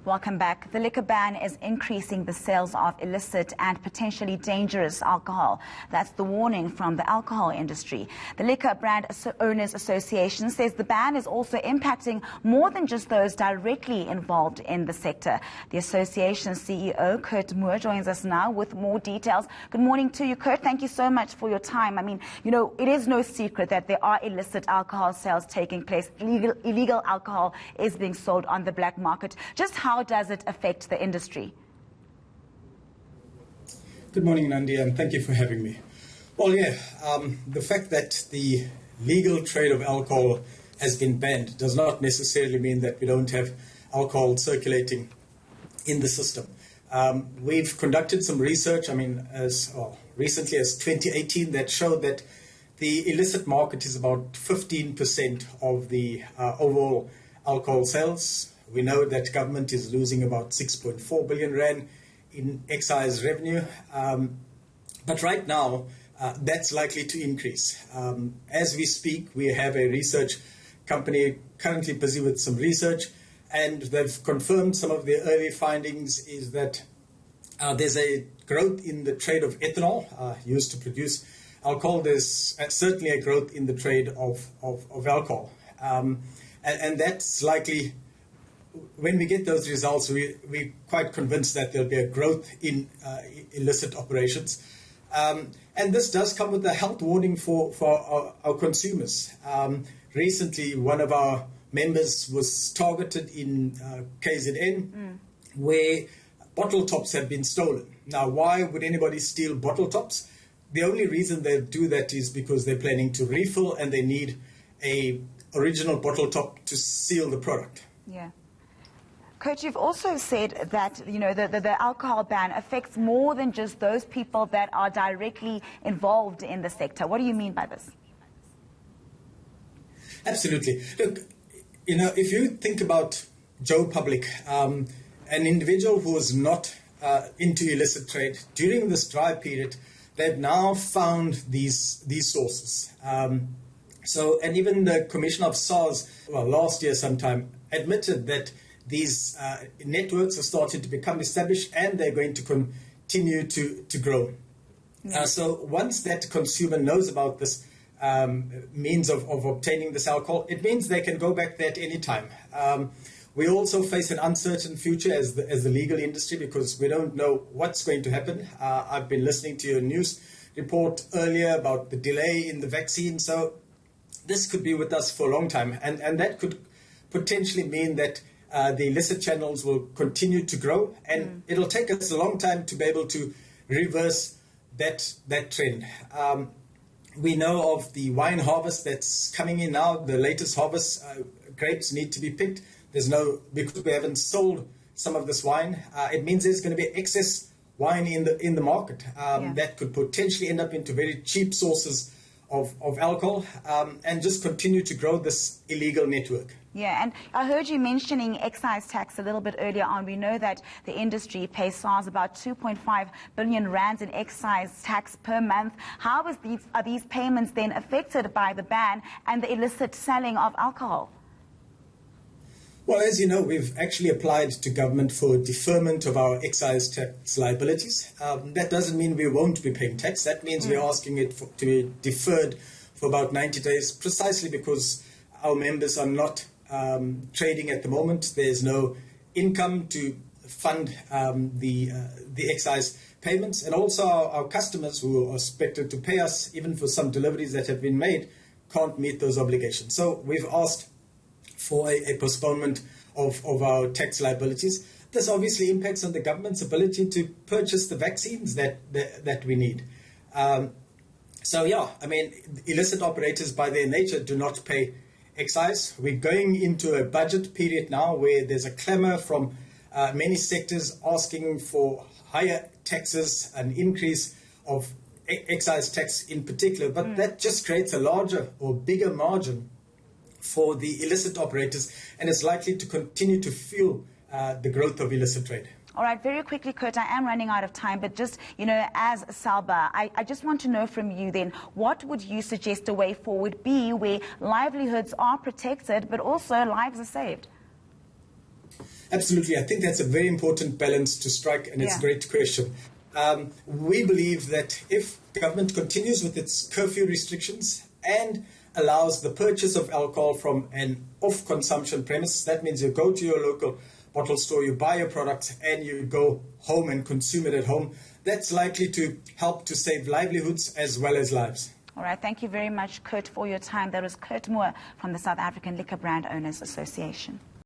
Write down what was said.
Welcome back. The liquor ban is increasing the sales of illicit and potentially dangerous alcohol. That's the warning from the alcohol industry. The Liquor Brand Owners Association says the ban is also impacting more than just those directly involved in the sector. The association's CEO, Kurt Moore, joins us now with more details. Good morning to you, Kurt. Thank you so much for your time. I mean, it is no secret that there are illicit alcohol sales taking place. Illegal alcohol is being sold on the black market. Just how does it affect the industry? Good morning, Nandi, and thank you for having me. Well, the fact that the legal trade of alcohol has been banned does not necessarily mean that we don't have alcohol circulating in the system. We've conducted some research, as recently as 2018, that showed that the illicit market is about 15% of the overall alcohol sales. We know that government is losing about 6.4 billion rand in excise revenue. But right now, that's likely to increase. As we speak, we have a research company currently busy with some research, and they've confirmed some of the early findings is that there's a growth in the trade of ethanol used to produce alcohol. There's certainly a growth in the trade of alcohol. And that's likely, when we get those results, we're quite convinced that there'll be a growth in illicit operations. And this does come with a health warning for our consumers. Recently, one of our members was targeted in KZN, where bottle tops have been stolen. Now, why would anybody steal bottle tops? The only reason they do that is because they're planning to refill and they need a original bottle top to seal the product. Yeah. Coach, you've also said that the alcohol ban affects more than just those people that are directly involved in the sector. What do you mean by this? Absolutely. Look, if you think about Joe Public, an individual who was not into illicit trade during this dry period, they've now found these sources. And even the Commissioner of SARS, last year sometime, admitted that these networks are starting to become established and they're going to continue to grow. Yeah. So once that consumer knows about this means of obtaining this alcohol, it means they can go back there at any time. We also face an uncertain future as the legal industry because we don't know what's going to happen. I've been listening to your news report earlier about the delay in the vaccine. So this could be with us for a long time. And that could potentially mean that the illicit channels will continue to grow, and it'll take us a long time to be able to reverse that trend. We know of the wine harvest that's coming in now, the latest harvest. Grapes need to be picked. Because we haven't sold some of this wine, it means there's going to be excess wine in the market that could potentially end up into very cheap sources of alcohol and just continue to grow this illegal network. Yeah, and I heard you mentioning excise tax a little bit earlier on. We know that the industry pays SARS about 2.5 billion rands in excise tax per month. How are these payments then affected by the ban and the illicit selling of alcohol? Well, as you know, we've actually applied to government for deferment of our excise tax liabilities. That doesn't mean we won't be paying tax. That means we're asking it to be deferred for about 90 days, precisely because our members are not trading at the moment. There's no income to fund the excise payments. And also our customers who are expected to pay us, even for some deliveries that have been made, can't meet those obligations. So we've asked for a postponement of our tax liabilities. This obviously impacts on the government's ability to purchase the vaccines that we need. Illicit operators by their nature do not pay excise. We're going into a budget period now where there's a clamor from many sectors asking for higher taxes, an increase of excise tax in particular, but that just creates a larger or bigger margin for the illicit operators, and it's likely to continue to fuel the growth of illicit trade. All right, very quickly, Kurt, I am running out of time, but just, as SALBA, I just want to know from you then, what would you suggest a way forward be where livelihoods are protected, but also lives are saved? Absolutely. I think that's a very important balance to strike, and it's a great question. We believe that if government continues with its curfew restrictions and allows the purchase of alcohol from an off-consumption premise, that means you go to your local bottle store, you buy your product, and you go home and consume it at home, that's likely to help to save livelihoods as well as lives. All right, thank you very much, Kurt, for your time. That was Kurt Moore from the South African Liquor Brand Owners Association.